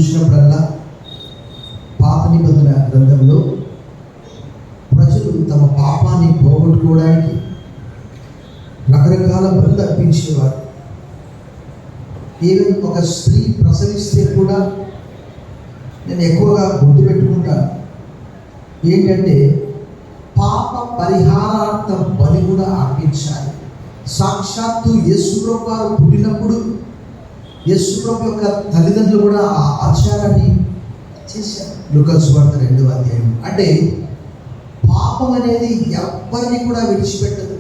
చూసినప్పుడల్లా పాత నిబంధన గ్రంథంలో ప్రజలు తమ పాపాన్ని పోగొట్టుకోవడానికి రకరకాల బలులు అర్పించేవారు. ఈవెన్ ఒక స్త్రీ ప్రసవిస్తే కూడా నేను ఎక్కువగా గుర్తుపెట్టుకుంటాను ఏంటంటే పాప పరిహారార్థం బలి కూడా అర్పించాలి. సాక్షాత్తు యేసుప్రభు వారు పుట్టినప్పుడు యేసుప్రభు యొక్క తల్లిదండ్రులు కూడా ఆ ఆచారాన్ని చేశారు. లూకా సువార్త 2వ అధ్యాయం. అంటే పాపం అనేది ఎవరిని కూడా విడిచిపెట్టదు.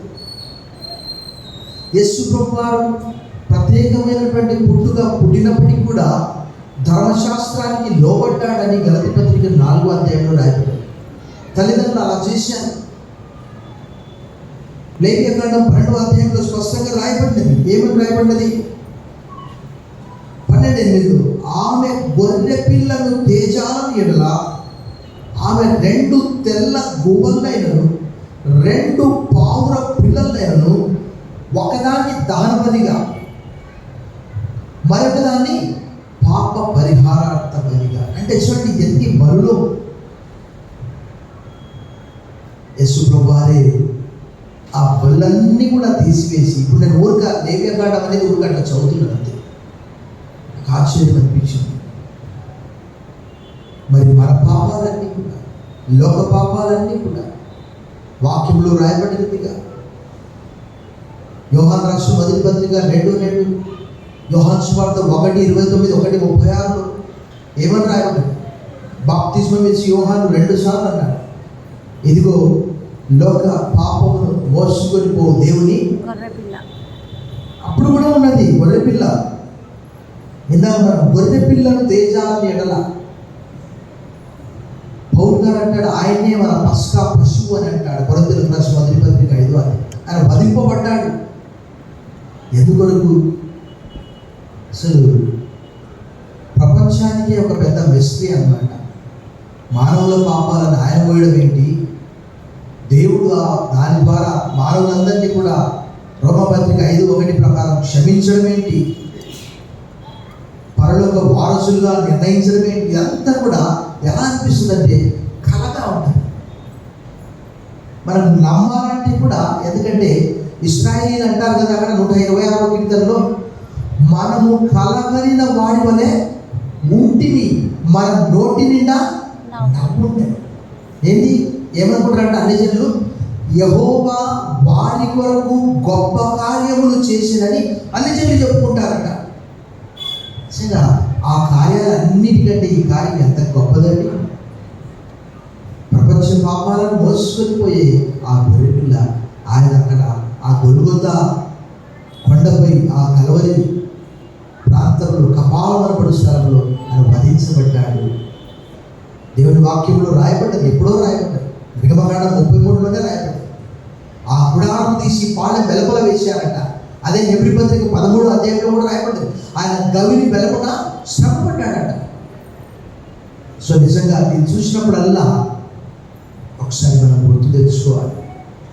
యేసుప్రభు వారు ప్రత్యేకమైనటువంటి పుట్టుగా పుట్టినప్పటికీ కూడా ధర్మశాస్త్రానికి లోబడ్డాడని గలతీ పత్రిక 4వ అధ్యాయంలో రాయబడింది. తల్లిదండ్రులు అలా చేశారు. లేవియకాండం 12వ అధ్యాయంలో స్పష్టంగా రాయబడినది. ఏమని రాయబడినది? 12:8 ఆమె గొర్రె పిల్లను తేజాలని ఎడల ఆమె 2 తెల్ల గువ్వలైనను 2 పావుర పిల్లలైనను ఒకదాన్ని దహనబలిగా మరొకదాన్ని పాప పరిహారార్థ బలిగా. అంటే చూడండి ఎన్ని బలులో యేసుప్రభు వారే ఆ బలులన్నీ కూడా తీసివేసి, ఇప్పుడు నేను లేవియకాండం అనేది అట్లా చదువుతున్నాను అంతే. ఆశ్చర్యం అనిపించింది. మరి మన పాపాలన్నీ కూడా, లోక పాపాలన్నీ కూడా వాక్యంలో రాయబడినదిగా. యోహాను రాసిన మొదటి పత్రిక 2:2, యోహాను సువార్త 1:29, 1:36 ఏమని రాయబడింది? బాప్తిస్మం ఇచ్చి యోహాను 2 సార్లు అన్నాడు, ఇదిగో లోక పాపమును మోసుకొని పో దేవుని గొర్రెపిల్ల. అప్పుడు కూడా ఉన్నది గొర్రెపిల్ల. ఇందాక మనం గొర్రె పిల్లను తేజాలని ఎడల పౌలు గారు అంటాడు ఆయన్నే మన పస్కా పశువు అని అంటాడు. కొరింథీయులకు రాసిన మొదటి పత్రిక 5వ అధ్యాయం. ఆయన వధింపబడ్డాడు. ఎందుకొరకు? అసలు ప్రపంచానికే ఒక పెద్ద మిస్టరీ అన్నమాట. మానవుల పాపాలను ఆయన మోయడం ఏంటి, దేవుడు దాని ద్వారా మానవులందరినీ కూడా రోమపత్రిక 5:1 ప్రకారం క్షమించడం ఏంటి, పరలోక వారసులుగా నిర్ణయించడం ఏంటి, ఇదంతా కూడా ఎలా అనిపిస్తుందంటే కలగా ఉంటుంది. మనం నమ్మాలంటే కూడా, ఎందుకంటే ఇశ్రాయేలీయులు అంటారు కదా అక్కడ 126వ కీర్తనలో, మనము కలగలిన వాడి వలె ఉంటిని, మన నోటి నిండా నవ్వుంటే. ఏంటి ఏమనుకుంటారంటే అన్ని జనులు యెహోవా వారి కొరకు గొప్ప కార్యములు చేసినని అన్ని జనులు చెప్పుకుంటారట. నిజంగా ఆ కార్యాలన్నిటికంటే ఈ కార్యం ఎంత గొప్పదండి. ప్రపంచ పాపాలను మోసుకొని పోయే ఆ గొర్రెపిల్ల ఆయన అక్కడ ఆ గొల్గొతా కొండపై ఆ కలవరి ప్రాంతంలో కపాలమనపడు స్థలంలో ఆయన వధించబడ్డాడు. దేవుని వాక్యంలో రాయబడ్డది, ఎప్పుడో రాయబడ్డది. నిర్గమకాండం 33లోనే రాయబడ్డది. ఆ గుడారం తీసి పాలెం వెలుపల వేశారట. అదే హెబ్రీ పత్రిక 13వ అధ్యాయంలో కూడా రాయబడ్డది. ఆయన గవిని వెలుపల శ్రమపడ్డాడట. సో నిజంగా దీన్ని చూసినప్పుడల్లా ఒకసారి మనం గుర్తు తెచ్చుకోవాలి.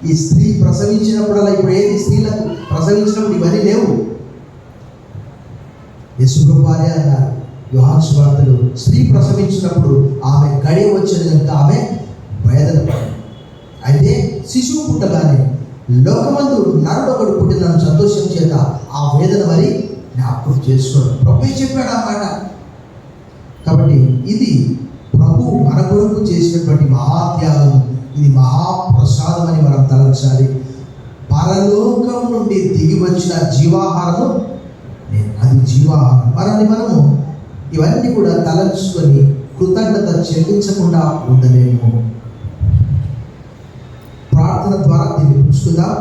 ఈ స్త్రీ ప్రసవించినప్పుడల్లా, ఇప్పుడు ఏది స్త్రీలకు ప్రసవించినప్పుడు ఇవన్నీ లేవు. యేసుప్రభు వారే అన్నారు యోహాను సువార్తలో, స్త్రీ ప్రసవించినప్పుడు ఆమె గడియ వచ్చిన కనుక ఆమె వేదన పడింది. అయితే శిశువు పుట్టగానే లోకమందు నరుడు ఒకడు పుట్టిన సంతోషం చేత ఆ వేదన మరి జ్ఞాపకం చేసుకోవడం ప్రభు చెప్పాడు ఆ మాట. కాబట్టి ఇది ప్రభు మన కొరకు చేసినటువంటి మహాత్యాగం, ఇది మహాప్రసాదం అని మనం తలంచాలి. పరలోకం నుండి దిగి వచ్చిన జీవాహారము, అది జీవాహారం. మనము ఇవన్నీ కూడా తలంచుకొని కృతజ్ఞత చెల్లించకుండా ఉండలేము. ప్రార్థన ద్వారా దీన్ని పుచ్చుకుందాం.